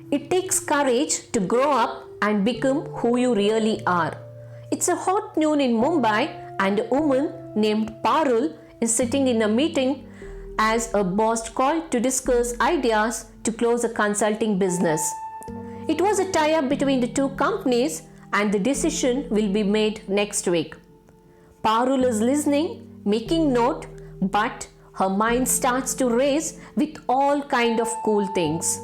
It takes courage to grow up and become who you really are. It's a hot noon in Mumbai and a woman named Parul is sitting in a meeting as a boss called to discuss ideas to close a consulting business. It was a tie-up between the two companies and the decision will be made next week. Parul is listening, making note, but her mind starts to race with all kind of cool things.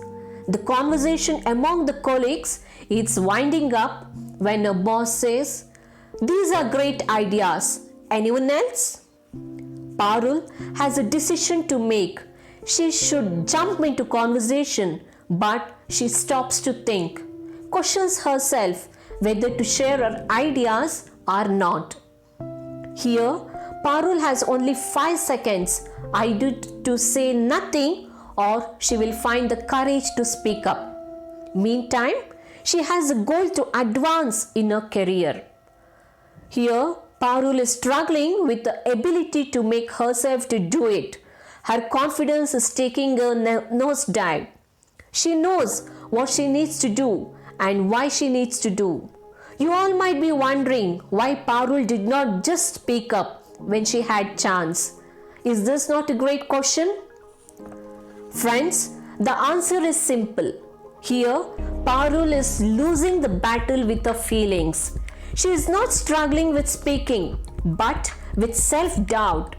The conversation among the colleagues is winding up when a boss says, "These are great ideas. Anyone else?" Parul has a decision to make. She should jump into conversation, but she stops to think, questions herself whether to share her ideas or not. Here, Parul has only 5 seconds either to say nothing or she will find the courage to speak up. Meantime, she has a goal to advance in her career. Here, Parul is struggling with the ability to make herself to do it. Her confidence is taking a nosedive. She knows what she needs to do and why she needs to do. You all might be wondering why Parul did not just speak up when she had chance. Is this not a great question? Friends, the answer is simple. Here, Parul is losing the battle with her feelings. She is not struggling with speaking, but with self-doubt,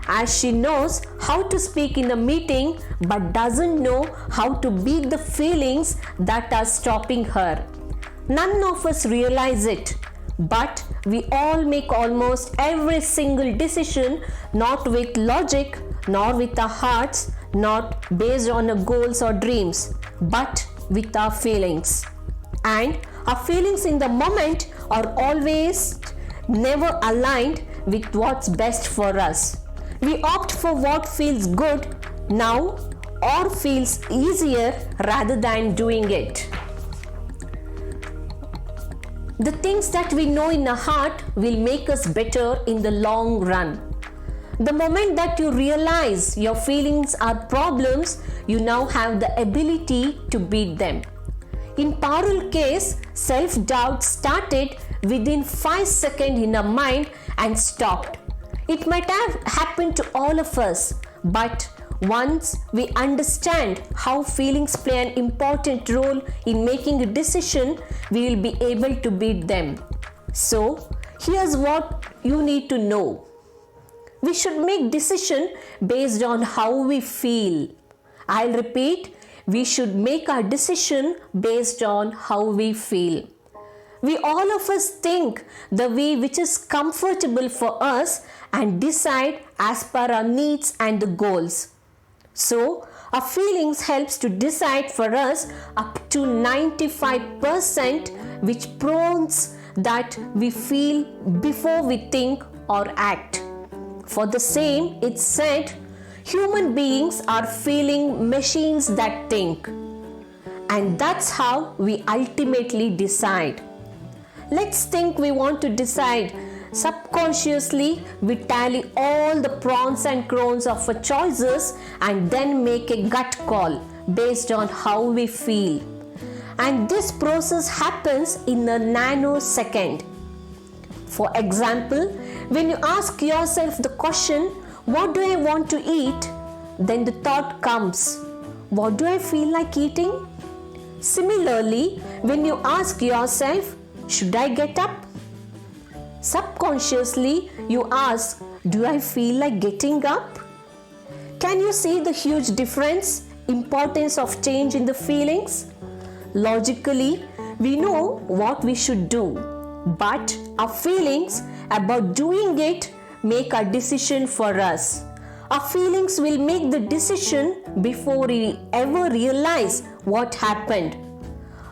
as she knows how to speak in a meeting but doesn't know how to beat the feelings that are stopping her. None of us realize it, but we all make almost every single decision not with logic, nor with our hearts, not based on our goals or dreams, but with our feelings. And our feelings in the moment are always never aligned with what's best for us. We opt for what feels good now or feels easier rather than doing it. The things that we know in our heart will make us better in the long run. The moment that you realize your feelings are problems, you now have the ability to beat them. In Parul's case, self-doubt started within 5 seconds in her mind and stopped. It might have happened to all of us, but once we understand how feelings play an important role in making a decision, we will be able to beat them. So, here's what you need to know. We should make decisions based on how we feel. I'll repeat, we should make our decision based on how we feel. We all of us think the way which is comfortable for us and decide as per our needs and the goals. So, our feelings helps to decide for us up to 95%, which proves that we feel before we think or act. For the same, it's said, human beings are feeling machines that think. And that's how we ultimately decide. Let's think we want to decide. Subconsciously, we tally all the pros and cons of our choices and then make a gut call based on how we feel. And this process happens in a nanosecond. For example, when you ask yourself the question, what do I want to eat? Then the thought comes, what do I feel like eating? Similarly, when you ask yourself, should I get up? Subconsciously, you ask, do I feel like getting up? Can you see the huge importance of change in the feelings? Logically, we know what we should do, but our feelings about doing it make a decision for us. Our feelings will make the decision before we ever realize what happened.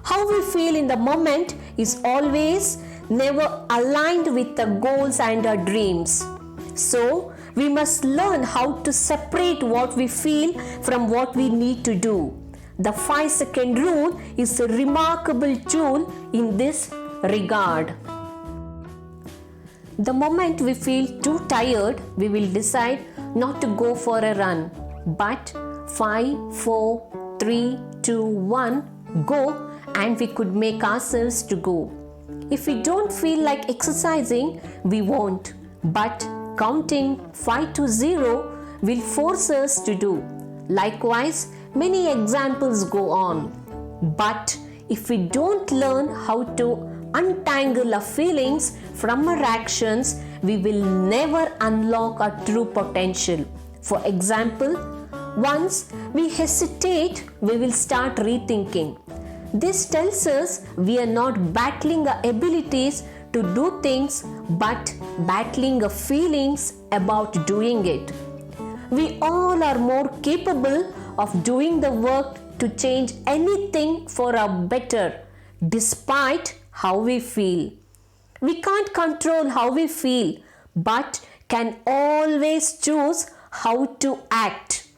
How we feel in the moment is always never aligned with the goals and our dreams. So, we must learn how to separate what we feel from what we need to do. The 5-second rule is a remarkable tool in this regard. The moment we feel too tired, we will decide not to go for a run. But 5, 4, 3, 2, 1, go, and we could make ourselves to go. If we don't feel like exercising, we won't. But counting 5 to 0 will force us to do. Likewise, many examples go on. But if we don't learn how to untangle our feelings from our actions, we will never unlock our true potential. For example, once we hesitate, we will start rethinking. This tells us we are not battling our abilities to do things, but battling our feelings about doing it. We all are more capable of doing the work to change anything for our better, despite how we feel. We can't control how we feel, but can always choose how to act.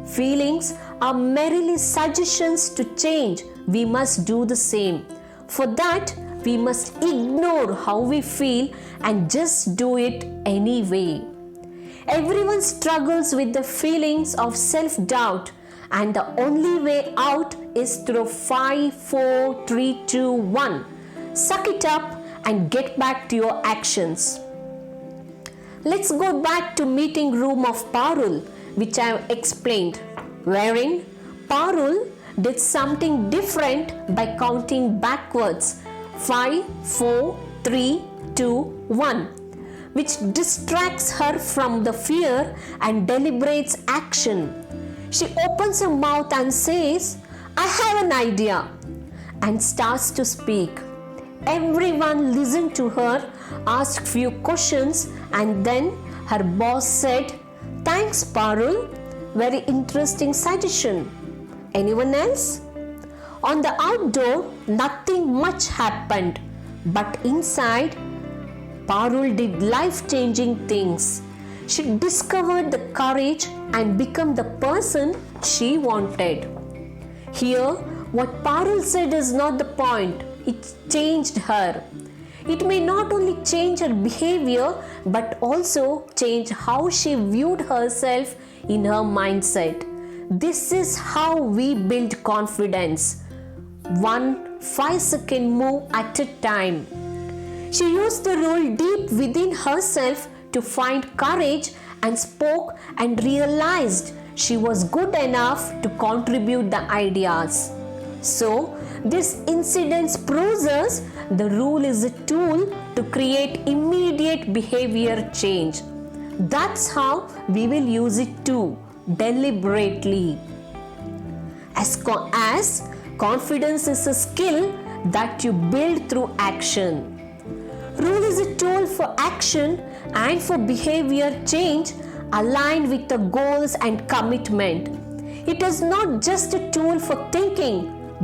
Feelings are merely suggestions to change. We must do the same. For that, we must ignore how we feel and just do it anyway. Everyone struggles with the feelings of self-doubt, and the only way out is through 5, 4, 3, 2, 1. Suck it up and get back to your actions. Let's go back to meeting room of Parul, which I have explained, wherein Parul did something different by counting backwards 5, 4, 3, 2, 1, which distracts her from the fear and deliberates action. She opens her mouth and says, "I have an idea," and starts to speak. Everyone listened to her, asked few questions, and then her boss said, "Thanks, Parul. Very interesting suggestion." Anyone else? On the outdoor, nothing much happened, but inside, Parul did life-changing things. She discovered the courage and became the person she wanted. Here, what Parul said is not the point. It changed her. It may not only change her behavior, but also change how she viewed herself in her mindset. This is how we build confidence. 1 5-second move at a time. She used the rule deep within herself to find courage and spoke and realized she was good enough to contribute the ideas. So, this incident proves us the rule is a tool to create immediate behavior change. That's how we will use it too, deliberately. As confidence is a skill that you build through action. Rule is a tool for action and for behavior change aligned with the goals and commitment. It is not just a tool for thinking,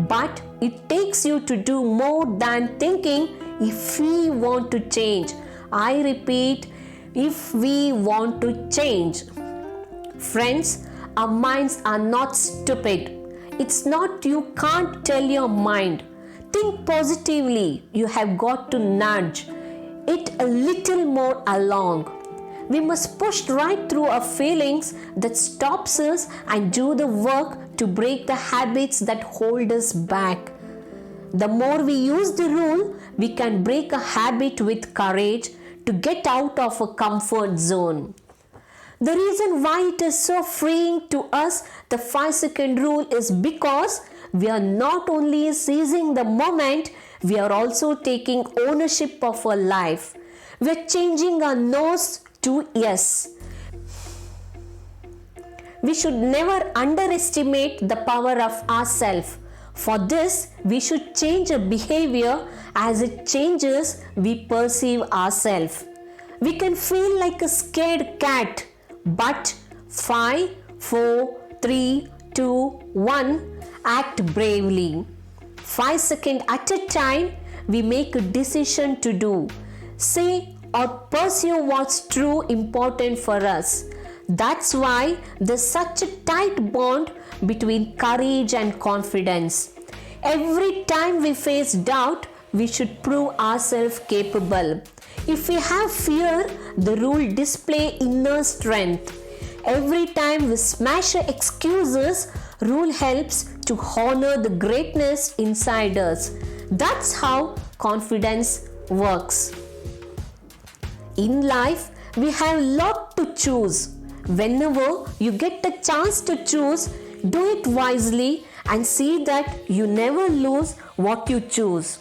but it takes you to do more than thinking if we want to change. I repeat, if we want to change. Friends, our minds are not stupid. It's not you can't tell your mind. Think positively. You have got to nudge it a little more along. We must push right through our feelings that stops us and do the work to break the habits that hold us back. The more we use the rule, we can break a habit with courage to get out of a comfort zone. The reason why it is so freeing to us, the 5-second rule, is because we are not only seizing the moment, we are also taking ownership of our life. We are changing our no's to yes. We should never underestimate the power of ourselves. For this, we should change our behavior as it changes we perceive ourselves. We can feel like a scared cat, but 5, 4, 3, 2, 1, act bravely. 5 seconds at a time, we make a decision to do, say or pursue what's true important for us. That's why there's such a tight bond between courage and confidence. Every time we face doubt, we should prove ourselves capable. If we have fear, the rule display inner strength. Every time we smash excuses, rule helps to honor the greatness inside us. That's how confidence works. In life, we have a lot to choose. Whenever you get the chance to choose, do it wisely and see that you never lose what you choose.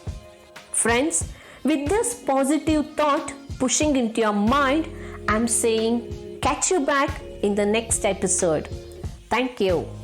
Friends, with this positive thought pushing into your mind, I'm saying catch you back in the next episode. Thank you.